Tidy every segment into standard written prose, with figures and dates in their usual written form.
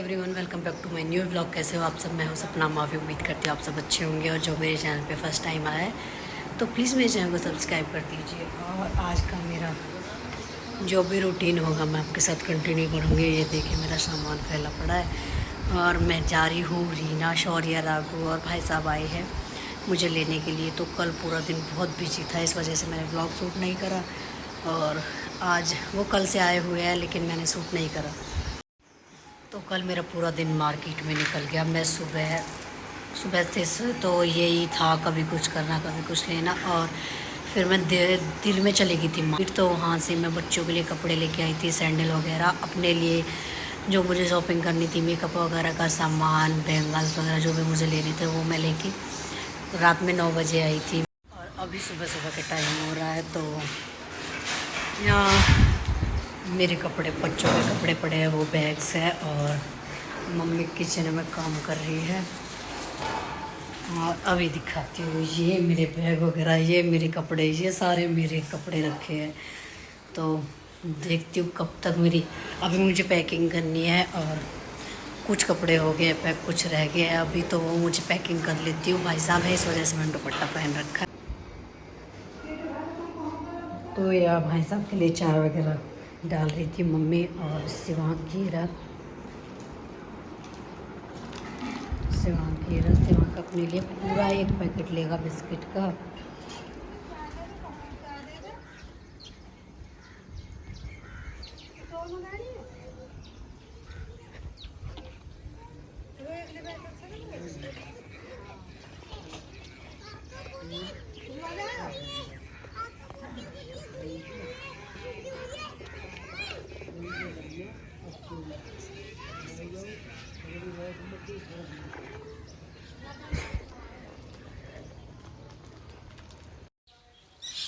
Everyone, welcome back to my new vlog. कैसे हो आप सब? मैं हूं सपना माफ़ी। उम्मीद करती हूँ आप सब अच्छे होंगे। और जो मेरे चैनल पे फर्स्ट टाइम आया है तो प्लीज़ मेरे चैनल को सब्सक्राइब कर दीजिए। और आज का मेरा जो भी रूटीन होगा मैं आपके साथ कंटिन्यू करूँगी। ये देखिए मेरा सामान फैला पड़ा है और मैं जा रही हूँ। रीना, शौर्य, राघु और भाई साहब आए हैं मुझे लेने के लिए। तो कल पूरा दिन बहुत बिजी था, इस वजह से मैंने व्लॉग शूट नहीं करा। और आज वो कल से आए हुए हैं लेकिन मैंने शूट नहीं करा। तो कल मेरा पूरा दिन मार्केट में निकल गया। मैं सुबह से तो यही था, कभी कुछ करना कभी कुछ लेना। और फिर मैं दिल में चली गई थी मार्केट। तो वहाँ से मैं बच्चों के लिए कपड़े लेके आई थी, सैंडल वगैरह। अपने लिए जो मुझे शॉपिंग करनी थी, मेकअप वगैरह का सामान, बैंगल्स वगैरह जो भी मुझे लेने थे वो मैं लेके रात में 9 बजे आई थी। और अभी सुबह सुबह के टाइम हो रहा है। तो यहाँ मेरे कपड़े, बच्चों के कपड़े पड़े हैं, वो बैग्स है। और मम्मी किचन में काम कर रही है। और अभी दिखाती हूँ, ये मेरे बैग वगैरह, ये मेरे कपड़े, ये सारे मेरे कपड़े रखे हैं। तो देखती हूँ कब तक मेरी, अभी मुझे पैकिंग करनी है। और कुछ कपड़े हो गए पैक, कुछ रह गए हैं अभी, तो वो मुझे पैकिंग कर लेती हूँ। भाई साहब है, इस वजह से मैंने दुपट्टा पहन रखा है। तो या भाई साहब के लिए चाय वगैरह डाल रही थी मम्मी। और शिवांक अपने लिए पूरा एक पैकेट लेगा बिस्किट का।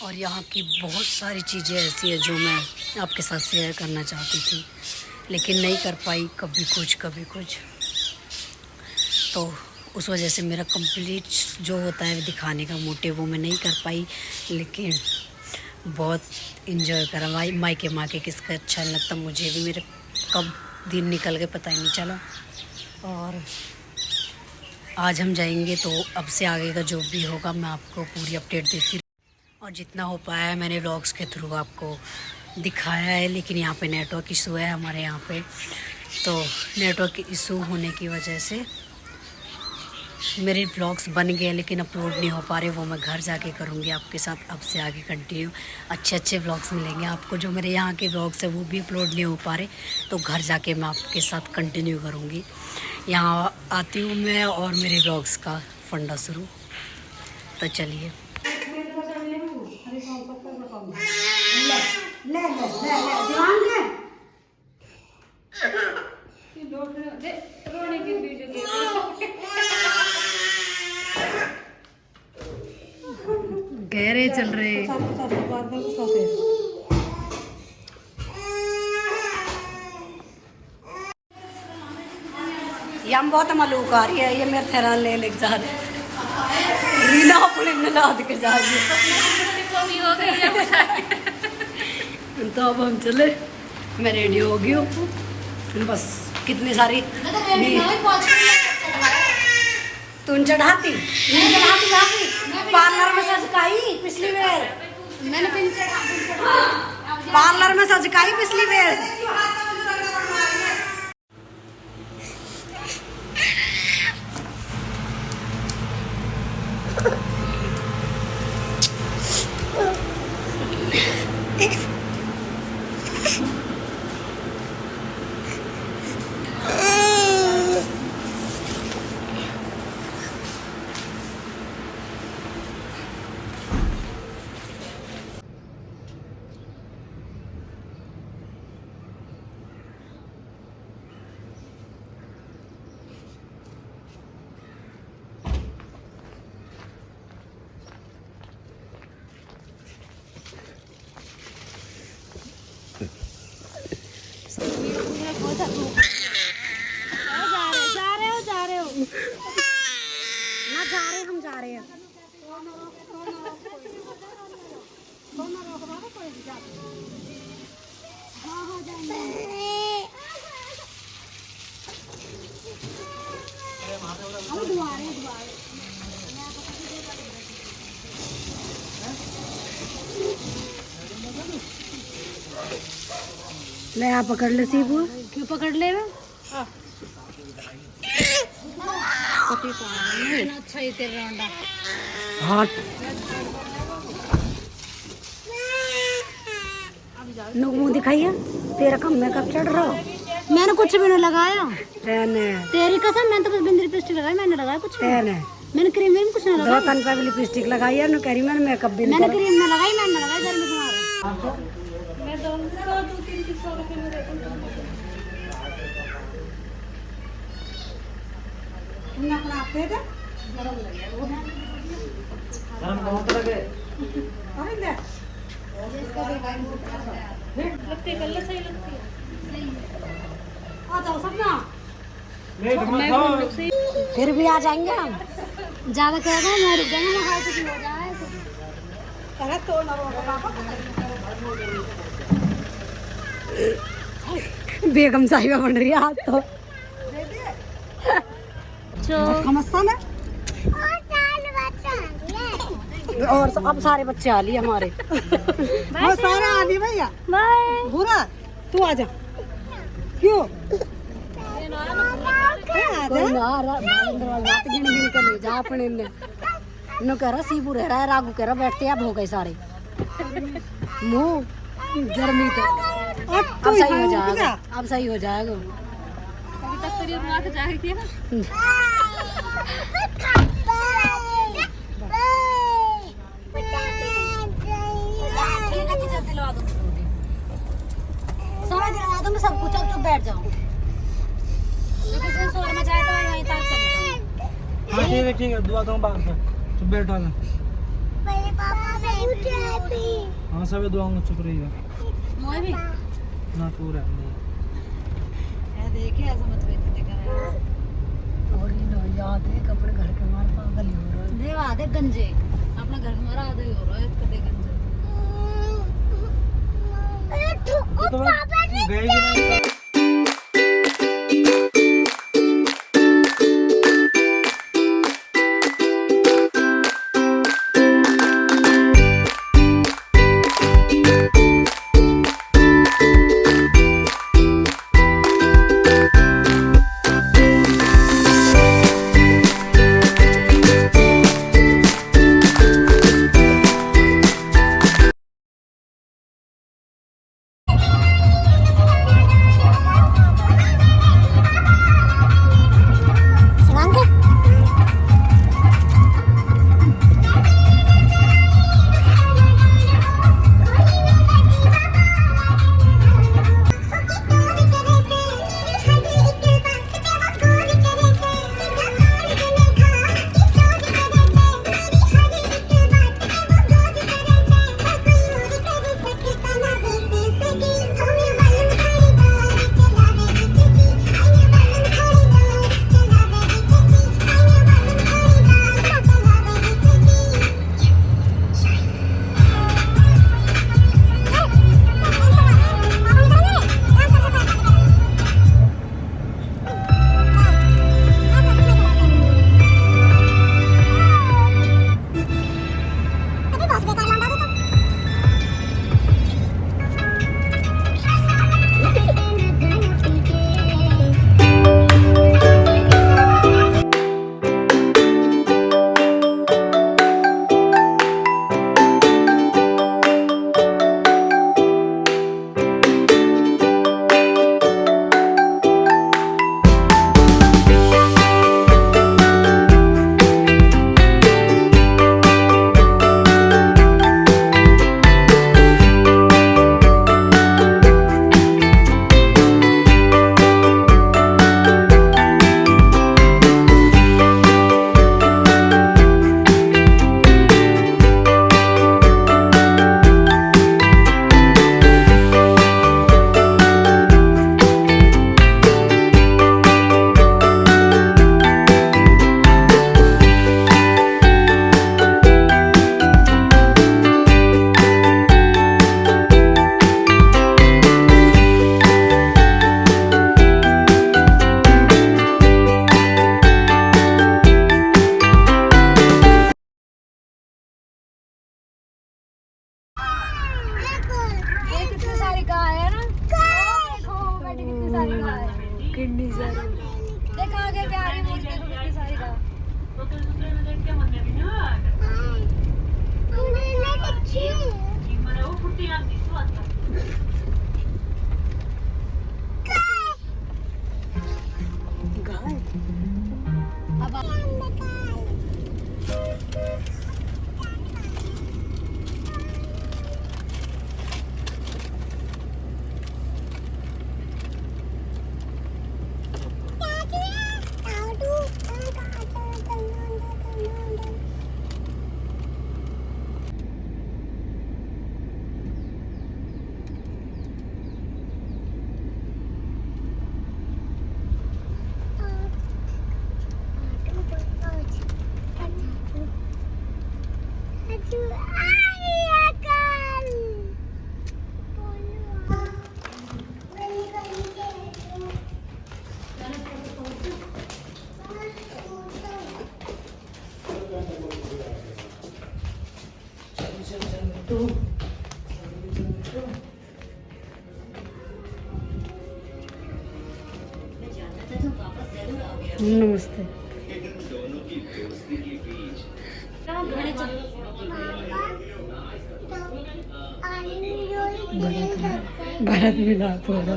और यहाँ की बहुत सारी चीज़ें ऐसी है जो मैं आपके साथ शेयर करना चाहती थी लेकिन नहीं कर पाई, कभी कुछ। तो उस वजह से मेरा कंप्लीट जो होता है दिखाने का मोटिव वो मैं नहीं कर पाई। लेकिन बहुत इन्जॉय करा। मायके माके किसका अच्छा लगता, मुझे भी मेरे कब दिन निकल गए पता ही नहीं चला। और आज हम जाएंगे तो अब से आगे का जो भी होगा मैं आपको पूरी अपडेट देती। और जितना हो पाया है मैंने व्लॉग्स के थ्रू आपको दिखाया है। लेकिन यहाँ पे नेटवर्क इशू है हमारे यहाँ पे। तो नेटवर्क इशू होने की वजह से मेरे व्लॉग्स बन गए लेकिन अपलोड नहीं हो पा रहे। वो मैं घर जाके करूँगी आपके साथ अब से आगे कंटिन्यू। अच्छे व्लॉग्स मिलेंगे आपको। जो मेरे यहाँ के व्लॉग्स है वो भी अपलोड नहीं हो पा रहे, तो घर जाके मैं आपके साथ कंटिन्यू करूँगी। यहाँ आती हूँ मैं और मेरे व्लॉग्स का फंडा शुरू। तो चलिए। गहरे चल रहे यम बहुत मलूक आ रही है। ये मेरे थेरान ले जा रहे रीना अपने में लाद के जा रही है। तो अब हम चले, मैं रेडी हो गई हूँ। बस कितनी सारी तुम चढ़ाती पार्लर में सजकाई पिछली बार। मैंने पार्लर में सजकाई पिछली बार। हम जा रहे हैं। ले आप पकड़ ले सीबू। क्यों पकड़ ले वे? अच्छा ही तेरा अंडा। हाँ मुँह दिखाइए, तेरा कम मेकअप चढ़ रहा। मैंने कुछ भी नहीं लगाया। तेने तेरी कसम, मैंने तो बस बिंदी लिपस्टिक लगाई, मैंने लगाया कुछ भी। तेने मैंने क्रीम भी कुछ नहीं लगाया। 2 तन पे भी लिपस्टिक लगाई है, कह रही मैंने मेकअप भी नहीं मैंने करा। क्रीम नहीं लगाई, मैंने लगाई घर में तुम्हारे। मैं दो 3 किस्सों के मेरे ना अपना आते थे गरम लगे वो गरम बहुत लगे। अरे ले लगती है, कलर सही लगती है। आ जाओ सब ना, फिर भी आ जाएंगे हम। ज्यादा कह रहा मैं रुक जाएंगे, मैं कुछ हो जाए अरे तो ना बेगम साहिबा बन रही है आज तो। मसाला और अब सारे बच्चे आ लिए हमारे। वो सारा आ लिए भैया। बुरा तू आ जा। क्यों कोई ना बात गिन गिन कर ले जा अपने ने नो कह रहा सीबू रह रहा है, रागू कह रहा बैठते अब हो गए सारे मुंह गर्मी तो अब सही हो जाएगा, अब सही हो जाएगा। अभी तक तेरी रुआ के जाएगी ना। समझ दिलवा दूंगी सब कुछ, अब चुप बैठ जाओ। किसी शोर मचाए तो यहीं तक चले जाओ। हाँ ठीक है दुआ दूँ बात से चुप बैठा ना। हाँ सब दुआऊंगा, चुप रहिएगा मोए भी ना पूरा ये देखिए ऐसा मत बेइज्जती और ये लो याद है कपड़े घर के मार पागल ही हो रहा है। देवा आधे गंजे अपना घर हमारा आधा ही हो रहा है कदे गंजे। तो गए भी नहीं। कितनी सारी देख आगे क्या आ रही मुड़ के कितनी सारी का गाय अब नमस्ते भारत मिला थोड़ा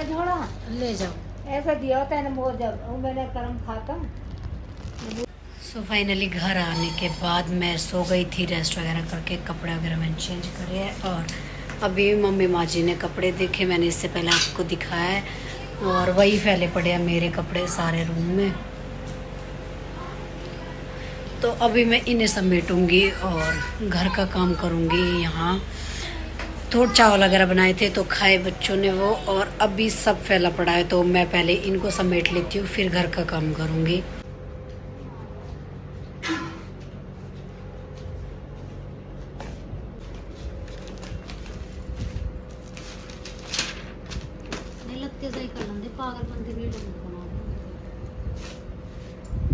थोड़ा ले जाओ। ऐसा दिया होता है ना वो जब वो मैंने कर्म खाता सो फाइनली घर आने के बाद मैं सो गई थी, रेस्ट वगैरह करके कपड़े वगैरह मैंने चेंज करे हैं और अभी मम्मी माँ जी ने कपड़े देखे, मैंने इससे पहले आपको दिखाया है और वही फैले पड़े हैं मेरे कपड़े सारे रूम में। तो अभी मैं इन्हें समेटूंगी और घर का काम करूंगी। यहाँ थोड़ा चावल वगैरह बनाए थे तो खाए बच्चों ने वो, और अभी सब फैला पड़ा है तो मैं पहले इनको समेट लेती हूँ फिर घर का काम करूँगी।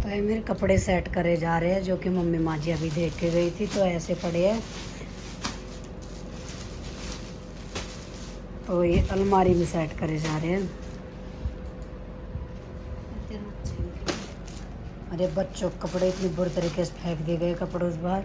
तो ये मेरे कपड़े सेट करे जा रहे हैं जो कि मम्मी माँ जी अभी देख के गई थी, तो ऐसे पड़े हैं। तो ये अलमारी में सेट करे जा रहे हैं। अरे बच्चों के कपड़े इतनी बुरी तरीके से फेंक दिए गए कपड़ों से बाहर।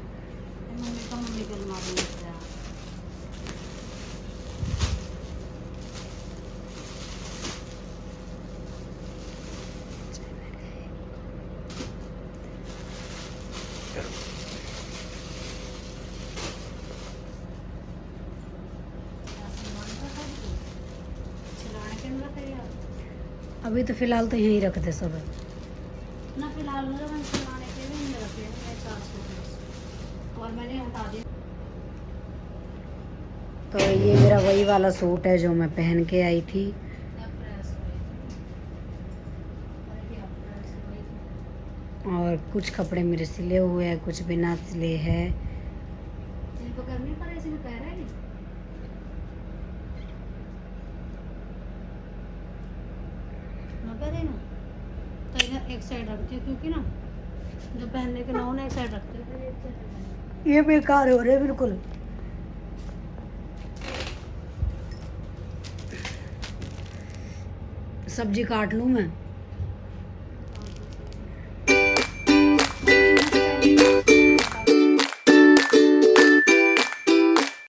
अभी तो फिलहाल तो यहीं रखते सब है ना, फिलहाल मैंने सिलवाने के लिए नहीं रखे हैं, मैं 4 सूट और मैंने हटा दिया। तो ये मेरा वही वाला सूट है जो मैं पहन के आई थी। और कुछ कपड़े मेरे सिले हुए हैं, कुछ बिना सिले हैं। इनको गर्मी पर ऐसे में कह रहे हैं ना पहले ना, तो इधर एक साइड रखती हूँ क्योंकि ना जो पहनने के ना हो ना एक साइड रखते हो, फिर एक साइड रखते ये बेकार हो रहे बिल्कुल। सब्जी काट लूँ मैं।